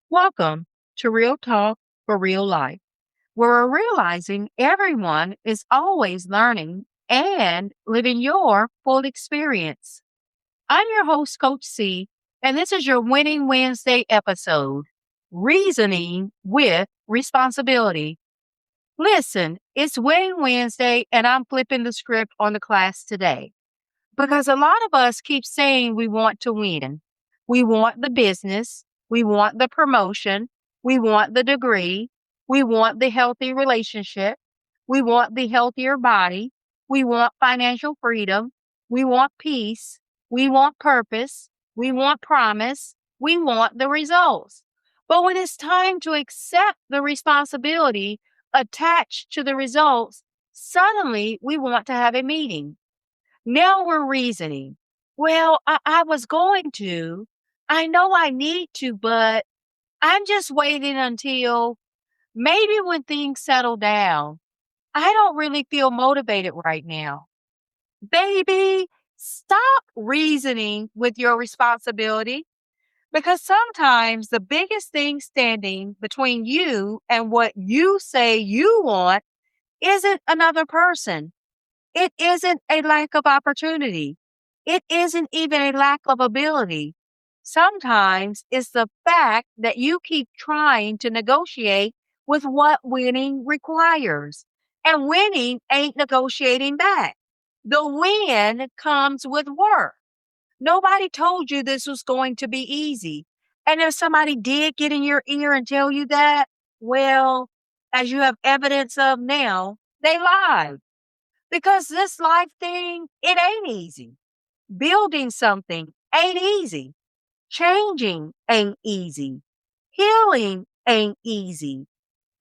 Welcome to Real Talk for Real Life, where we're realizing everyone is always learning and living your full experience. I'm your host, Coach C, and this is your Winning Wednesday episode, Reasoning with Responsibility. Listen, it's Winning Wednesday, and I'm flipping the script on the class today because a lot of us keep saying we want to win. We want the business. We want the promotion. We want the degree. We want the healthy relationship. We want the healthier body. We want financial freedom. We want peace. We want purpose. We want promise. We want the results. But when it's time to accept the responsibility attached to the results, suddenly we want to have a meeting. Now we're reasoning. Well, I was going to. I know I need to, but I'm just waiting until maybe when things settle down. I don't really feel motivated right now. Baby, stop reasoning with your responsibility because sometimes the biggest thing standing between you and what you say you want isn't another person. It isn't a lack of opportunity. It isn't even a lack of ability. Sometimes it's the fact that you keep trying to negotiate with what winning requires. And winning ain't negotiating back. The win comes with work. Nobody told you this was going to be easy. And if somebody did get in your ear and tell you that, well, as you have evidence of now, they lied. Because this life thing, it ain't easy. Building something ain't easy. Changing ain't easy. Healing ain't easy.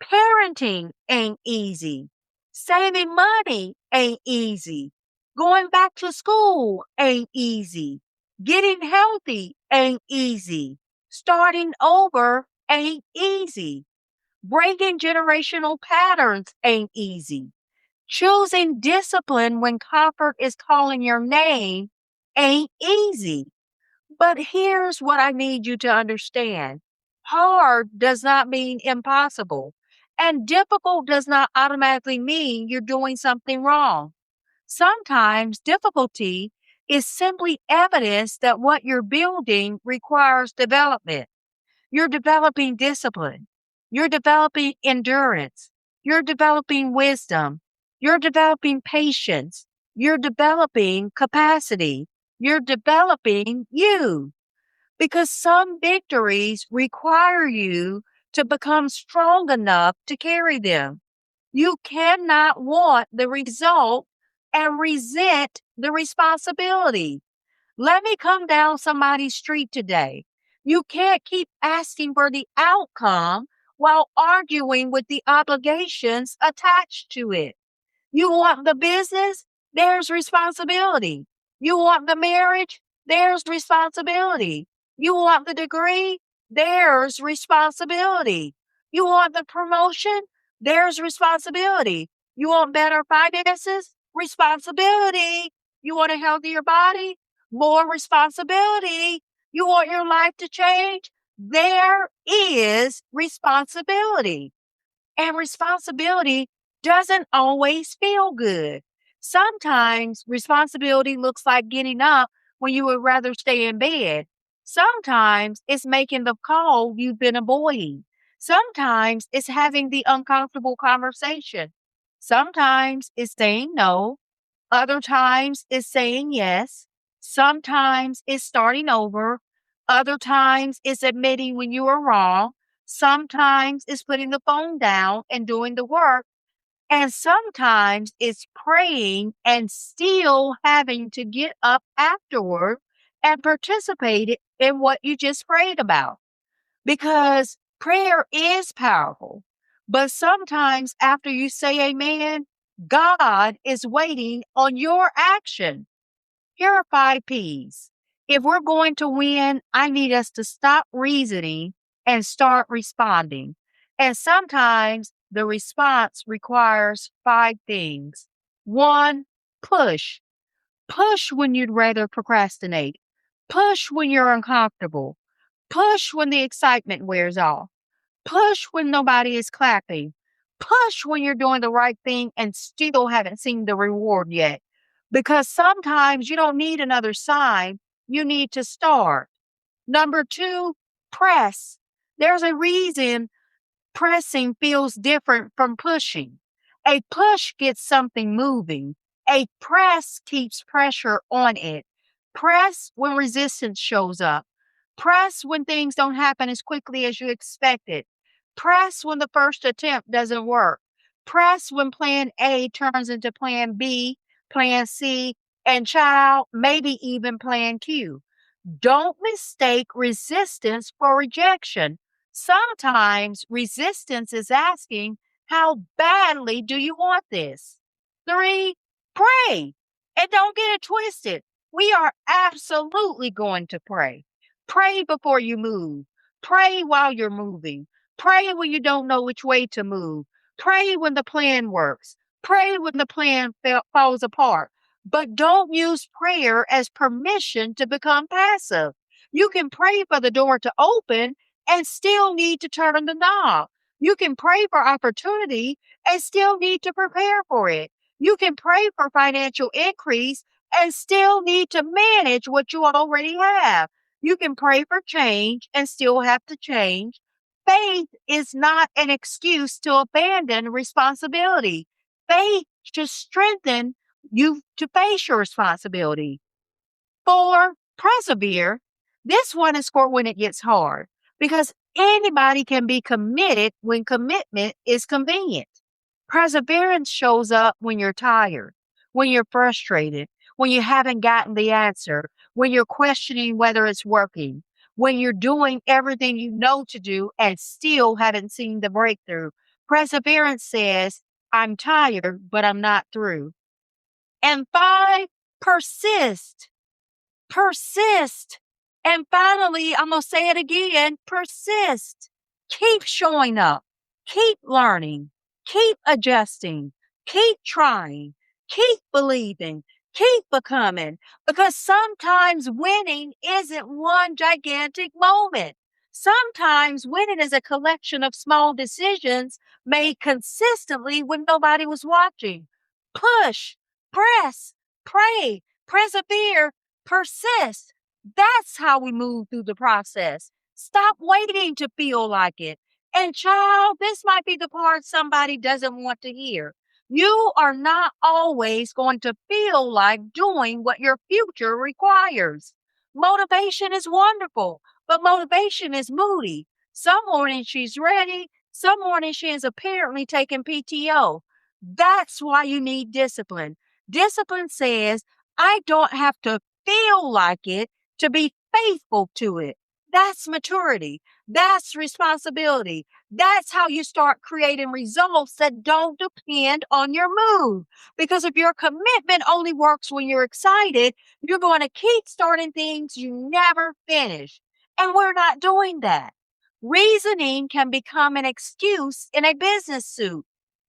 Parenting ain't easy. Saving money ain't easy. Going back to school ain't easy. Getting healthy ain't easy. Starting over ain't easy. Breaking generational patterns ain't easy. Choosing discipline when comfort is calling your name ain't easy. But here's what I need you to understand. Hard does not mean impossible. And difficult does not automatically mean you're doing something wrong. Sometimes difficulty is simply evidence that what you're building requires development. You're developing discipline. You're developing endurance. You're developing wisdom. You're developing patience. You're developing capacity. You're developing you because some victories require you to become strong enough to carry them. You cannot want the result and resent the responsibility. Let me come down somebody's street today. You can't keep asking for the outcome while arguing with the obligations attached to it. You want the business? There's responsibility. You want the marriage? There's responsibility. You want the degree? There's responsibility. You want the promotion? There's responsibility. You want better finances? Responsibility. You want a healthier body? More responsibility. You want your life to change? There is responsibility. And responsibility doesn't always feel good. Sometimes responsibility looks like getting up when you would rather stay in bed. Sometimes it's making the call you've been avoiding. Sometimes it's having the uncomfortable conversation. Sometimes it's saying no. Other times it's saying yes. Sometimes it's starting over. Other times it's admitting when you are wrong. Sometimes it's putting the phone down and doing the work. And sometimes it's praying and still having to get up afterward and participate in what you just prayed about. Because prayer is powerful. But sometimes after you say amen, God is waiting on your action. Here are 5 P's. If we're going to win, I need us to stop reasoning and start responding. And sometimes the response requires 5 things. 1, push. Push when you'd rather procrastinate. Push when you're uncomfortable. Push when the excitement wears off. Push when nobody is clapping. Push when you're doing the right thing and still haven't seen the reward yet. Because sometimes you don't need another sign, you need to start. Number two, press. There's a reason pressing feels different from pushing. A push gets something moving. A press keeps pressure on it. Press when resistance shows up. Press when things don't happen as quickly as you expected. Press when the first attempt doesn't work. Press when plan A turns into plan B, plan C, and child, maybe even plan Q. Don't mistake resistance for rejection. Sometimes resistance is asking, how badly do you want this? Three, pray. And don't get it twisted. We are absolutely going to pray. Pray before you move. Pray while you're moving. Pray when you don't know which way to move. Pray when the plan works. Pray when the plan falls apart. But don't use prayer as permission to become passive. You can pray for the door to open and still need to turn the knob. You can pray for opportunity and still need to prepare for it. You can pray for financial increase and still need to manage what you already have. You can pray for change and still have to change. Faith is not an excuse to abandon responsibility. Faith should strengthen you to face your responsibility. For persevere, this one is for when it gets hard because anybody can be committed when commitment is convenient. Perseverance shows up when you're tired, when you're frustrated, when you haven't gotten the answer, when you're questioning whether it's working, when you're doing everything you know to do and still haven't seen the breakthrough. Perseverance says, I'm tired, but I'm not through. And five, persist. Persist. And finally, I'm going to say it again, persist. Keep showing up. Keep learning. Keep adjusting. Keep trying. Keep believing. Keep becoming. Because sometimes winning isn't one gigantic moment. Sometimes winning is a collection of small decisions made consistently when nobody was watching. Push, press, pray, persevere, persist. That's how we move through the process. Stop waiting to feel like it. And child, this might be the part somebody doesn't want to hear. You are not always going to feel like doing what your future requires. Motivation is wonderful, but motivation is moody. Some mornings she's ready, some mornings she is apparently taking PTO. That's why you need discipline. Discipline says, I don't have to feel like it to be faithful to it. That's maturity. That's responsibility. That's how you start creating results that don't depend on your mood. Because if your commitment only works when you're excited, you're going to keep starting things you never finish. And we're not doing that. Reasoning can become an excuse in a business suit.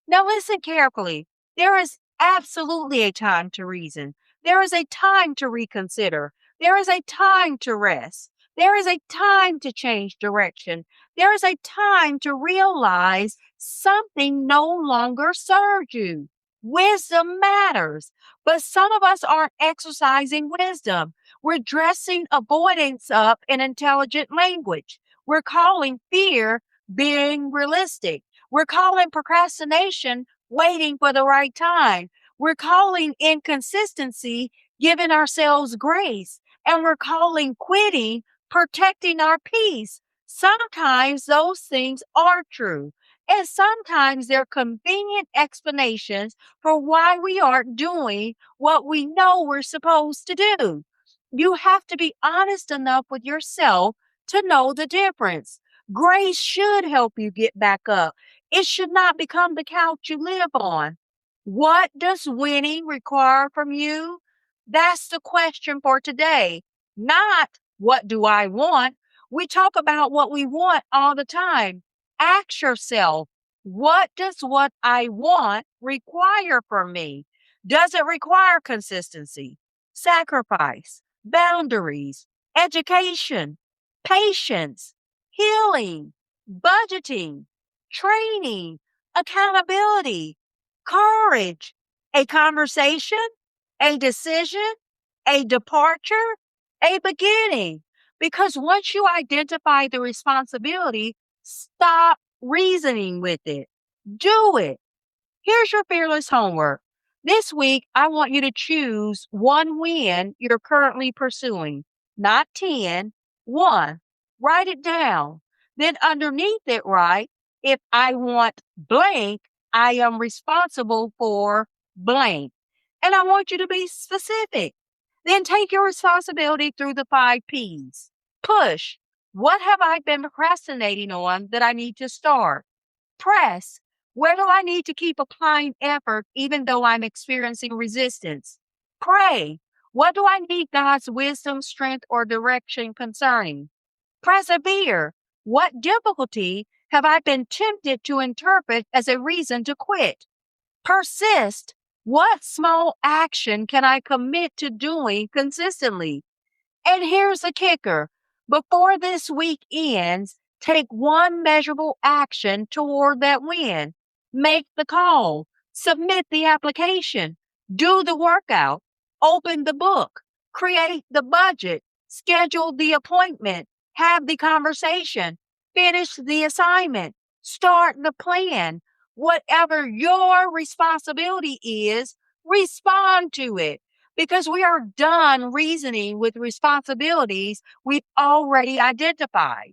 Now, listen carefully. There is absolutely a time to reason. There is a time to reconsider. There is a time to rest. There is a time to change direction. There is a time to realize something no longer serves you. Wisdom matters, but some of us aren't exercising wisdom. We're dressing avoidance up in intelligent language. We're calling fear being realistic. We're calling procrastination waiting for the right time. We're calling inconsistency giving ourselves grace. And we're calling quitting protecting our peace. Sometimes those things are true. And sometimes they're convenient explanations for why we aren't doing what we know we're supposed to do. You have to be honest enough with yourself to know the difference. Grace should help you get back up. It should not become the couch you live on. What does winning require from you? That's the question for today. Not what do I want? We talk about what we want all the time. Ask yourself, what does what I want require from me? Does it require consistency, sacrifice, boundaries, education, patience, healing, budgeting, training, accountability, courage, a conversation, a decision, a departure, a beginning. Because once you identify the responsibility, stop reasoning with it. Do it. Here's your fearless homework. This week, I want you to choose one win you're currently pursuing, not 10, one. Write it down. Then underneath it, write, if I want blank, I am responsible for blank. And I want you to be specific. Then take your responsibility through the 5 P's. Push. What have I been procrastinating on that I need to start? Press. Where do I need to keep applying effort even though I'm experiencing resistance? Pray. What do I need God's wisdom, strength, or direction concerning? Persevere. What difficulty have I been tempted to interpret as a reason to quit? Persist. What small action can I commit to doing consistently? And here's the kicker. Before this week ends, take one measurable action toward that win. Make the call, submit the application, do the workout, open the book, create the budget, schedule the appointment, have the conversation, finish the assignment, start the plan. Whatever your responsibility is, respond to it because we are done reasoning with responsibilities we've already identified.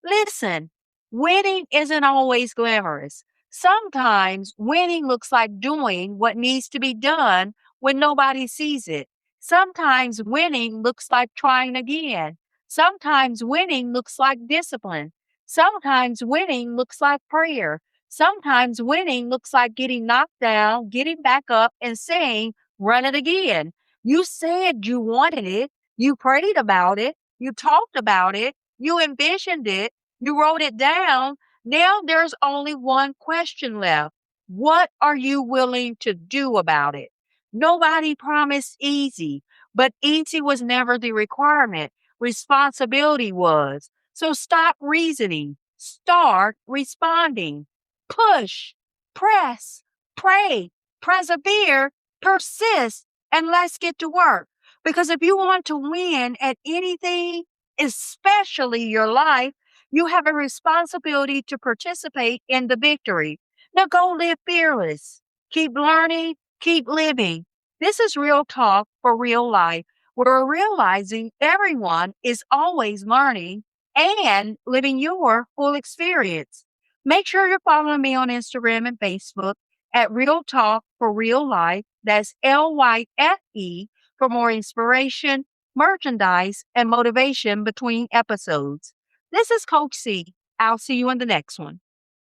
Listen, winning isn't always glamorous. Sometimes winning looks like doing what needs to be done when nobody sees it. Sometimes winning looks like trying again. Sometimes winning looks like discipline. Sometimes winning looks like prayer. Sometimes winning looks like getting knocked down, getting back up, and saying, run it again. You said you wanted it. You prayed about it. You talked about it. You envisioned it. You wrote it down. Now there's only one question left. What are you willing to do about it? Nobody promised easy, but easy was never the requirement. Responsibility was. So stop reasoning. Start responding. Push, press, pray, persevere, persist, and let's get to work. Because if you want to win at anything, especially your life, you have a responsibility to participate in the victory. Now go live fearless. Keep learning, keep living. This is real talk for real life, where we're realizing everyone is always learning and living your full experience. Make sure you're following me on Instagram and Facebook at Real Talk for Real Life. That's L.Y.F.E for more inspiration, merchandise, and motivation between episodes. This is Coach C. I'll see you in the next one.